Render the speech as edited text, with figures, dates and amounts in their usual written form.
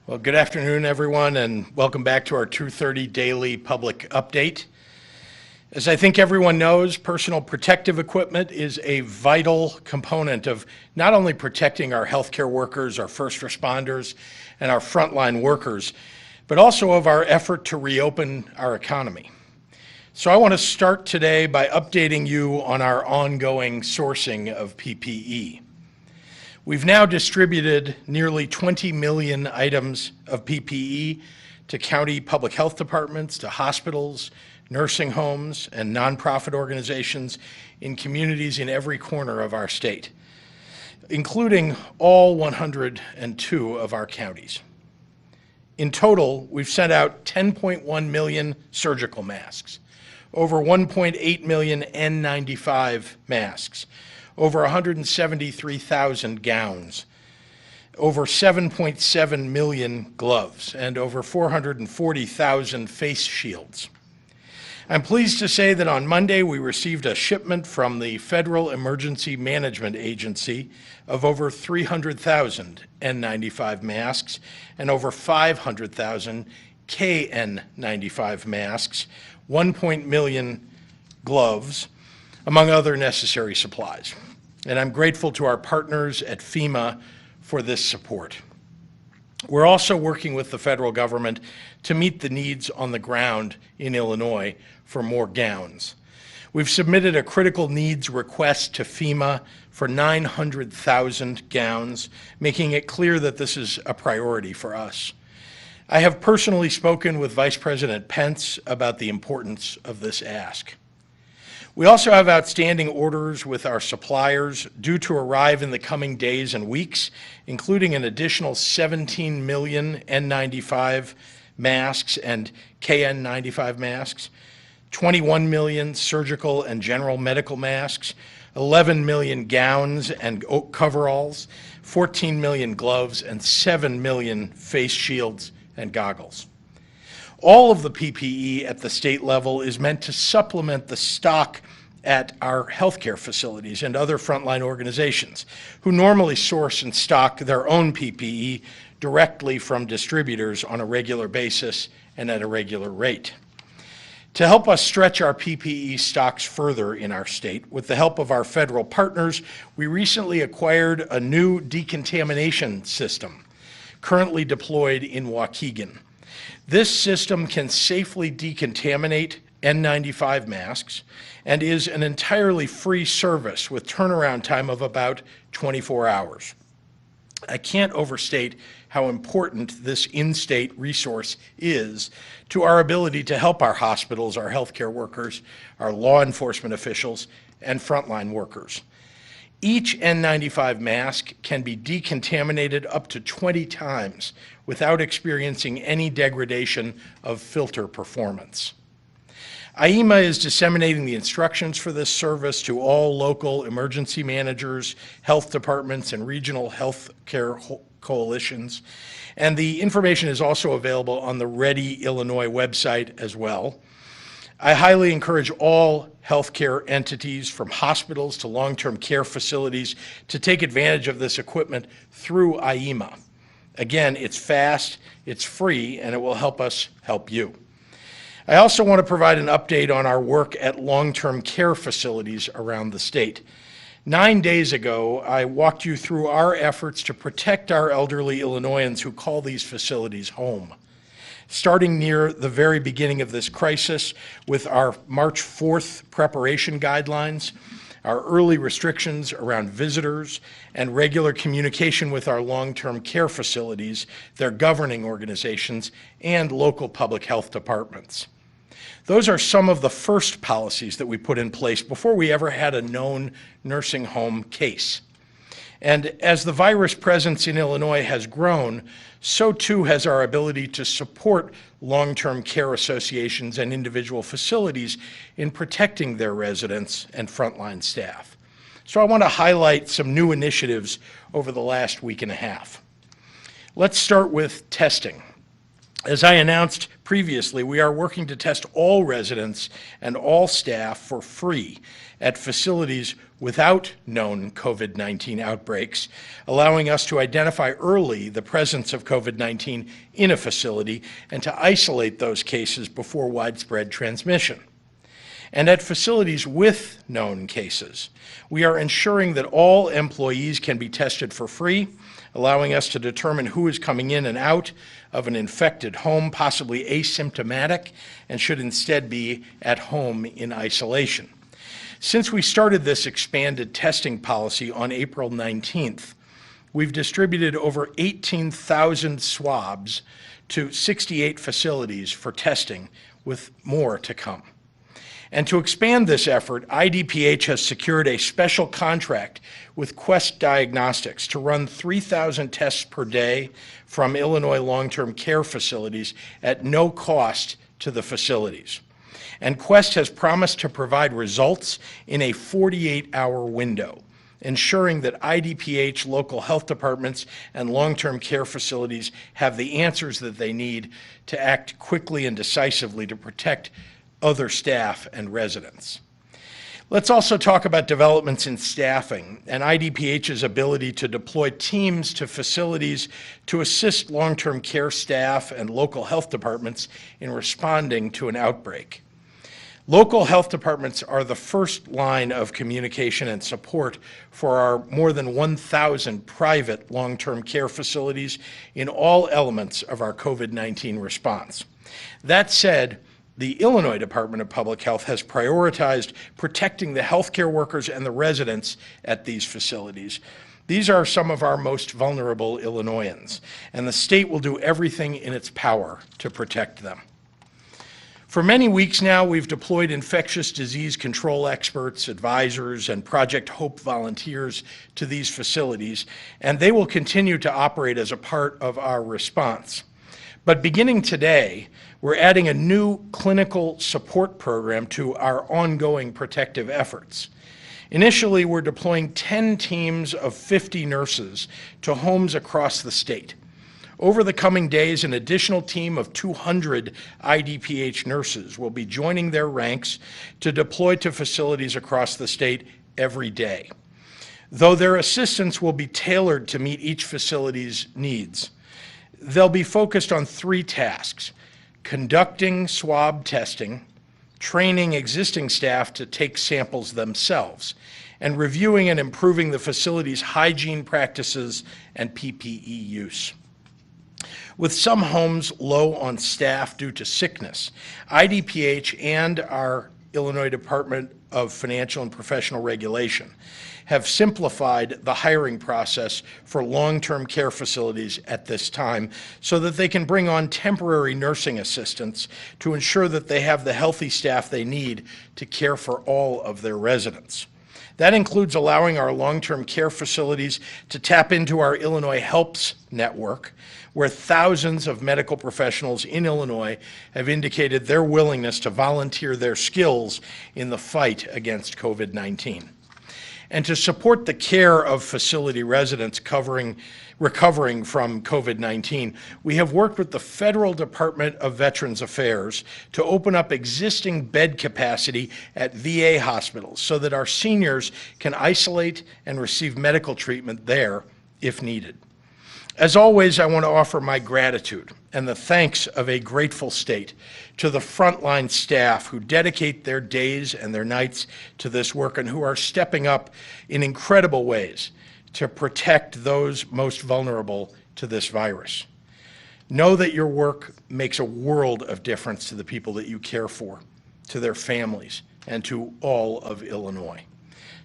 Well, good afternoon, everyone, and welcome back to our 2:30 daily public update. As I think everyone knows, personal protective equipment is a vital component of not only protecting our healthcare workers, our first responders, and our frontline workers, but also of our effort to reopen our economy. So I want to start today by updating you on our ongoing sourcing of PPE. We've now distributed nearly 20 million items of PPE to county public health departments, to hospitals, nursing homes, and nonprofit organizations in communities in every corner of our state, including all 102 of our counties. In total, we've sent out 10.1 million surgical masks, over 1.8 million N95 masks, over 173,000 gowns, over 7.7 million gloves, and over 440,000 face shields. I'm pleased to say that on Monday we received a shipment from the Federal Emergency Management Agency of over 300,000 N95 masks and over 500,000 KN95 masks, 1 million gloves, among other necessary supplies. And I'm grateful to our partners at FEMA for this support. We're also working with the federal government to meet the needs on the ground in Illinois for more gowns. We've submitted a critical needs request to FEMA for 900,000 gowns, making it clear that this is a priority for us. I have personally spoken with Vice President Pence about the importance of this ask. We also have outstanding orders with our suppliers due to arrive in the coming days and weeks, including an additional 17 million N95 masks and KN95 masks, 21 million surgical and general medical masks, 11 million gowns and coveralls, 14 million gloves, and 7 million face shields and goggles. All of the PPE at the state level is meant to supplement the stock at our healthcare facilities and other frontline organizations who normally source and stock their own PPE directly from distributors on a regular basis and at a regular rate. To help us stretch our PPE stocks further in our state, with the help of our federal partners, we recently acquired a new decontamination system currently deployed in Waukegan. This system can safely decontaminate N95 masks and is an entirely free service with turnaround time of about 24 hours. I can't overstate how important this in-state resource is to our ability to help our hospitals, our healthcare workers, our law enforcement officials, and frontline workers. Each N95 mask can be decontaminated up to 20 times without experiencing any degradation of filter performance. IEMA is disseminating the instructions for this service to all local emergency managers, health departments, and regional health care coalitions. And the information is also available on the Ready Illinois website as well. I highly encourage all healthcare entities, from hospitals to long-term care facilities, to take advantage of this equipment through IEMA. Again, it's fast, it's free, and it will help us help you. I also want to provide an update on our work at long-term care facilities around the state. 9 days ago, I walked you through our efforts to protect our elderly Illinoisans who call these facilities home. Starting near the very beginning of this crisis with our March 4th preparation guidelines, our early restrictions around visitors, and regular communication with our long-term care facilities, their governing organizations, and local public health departments. Those are some of the first policies that we put in place before we ever had a known nursing home case. And as the virus presence in Illinois has grown, so too has our ability to support long-term care associations and individual facilities in protecting their residents and frontline staff. So I want to highlight some new initiatives over the last week and a half. Let's start with testing. As I announced previously, we are working to test all residents and all staff for free at facilities without known COVID-19 outbreaks, allowing us to identify early the presence of COVID-19 in a facility and to isolate those cases before widespread transmission. And at facilities with known cases, we are ensuring that all employees can be tested for free, allowing us to determine who is coming in and out of an infected home, possibly asymptomatic, and should instead be at home in isolation. Since we started this expanded testing policy on April 19th, we've distributed over 18,000 swabs to 68 facilities for testing, with more to come. And to expand this effort, IDPH has secured a special contract with Quest Diagnostics to run 3,000 tests per day from Illinois long-term care facilities at no cost to the facilities. And Quest has promised to provide results in a 48-hour window, ensuring that IDPH local health departments and long-term care facilities have the answers that they need to act quickly and decisively to protect other staff and residents. Let's also talk about developments in staffing and IDPH's ability to deploy teams to facilities to assist long-term care staff and local health departments in responding to an outbreak. Local health departments are the first line of communication and support for our more than 1,000 private long-term care facilities in all elements of our COVID-19 response. That said, the Illinois Department of Public Health has prioritized protecting the healthcare workers and the residents at these facilities. These are some of our most vulnerable Illinoisans, and the state will do everything in its power to protect them. For many weeks now, we've deployed infectious disease control experts, advisors, and Project Hope volunteers to these facilities, and they will continue to operate as a part of our response. But beginning today, we're adding a new clinical support program to our ongoing protective efforts. Initially, we're deploying 10 teams of 50 nurses to homes across the state. Over the coming days, an additional team of 200 IDPH nurses will be joining their ranks to deploy to facilities across the state every day. Though their assistance will be tailored to meet each facility's needs, they'll be focused on 3 tasks: conducting swab testing, training existing staff to take samples themselves, and reviewing and improving the facility's hygiene practices and PPE use. With some homes low on staff due to sickness, IDPH and our Illinois Department of Financial and Professional Regulation have simplified the hiring process for long-term care facilities at this time so that they can bring on temporary nursing assistants to ensure that they have the healthy staff they need to care for all of their residents. That includes allowing our long-term care facilities to tap into our Illinois Helps network, where thousands of medical professionals in Illinois have indicated their willingness to volunteer their skills in the fight against COVID-19. And to support the care of facility residents recovering from COVID-19, we have worked with the Federal Department of Veterans Affairs to open up existing bed capacity at VA hospitals so that our seniors can isolate and receive medical treatment there if needed. As always, I want to offer my gratitude and the thanks of a grateful state to the frontline staff who dedicate their days and their nights to this work and who are stepping up in incredible ways to protect those most vulnerable to this virus. Know that your work makes a world of difference to the people that you care for, to their families, and to all of Illinois.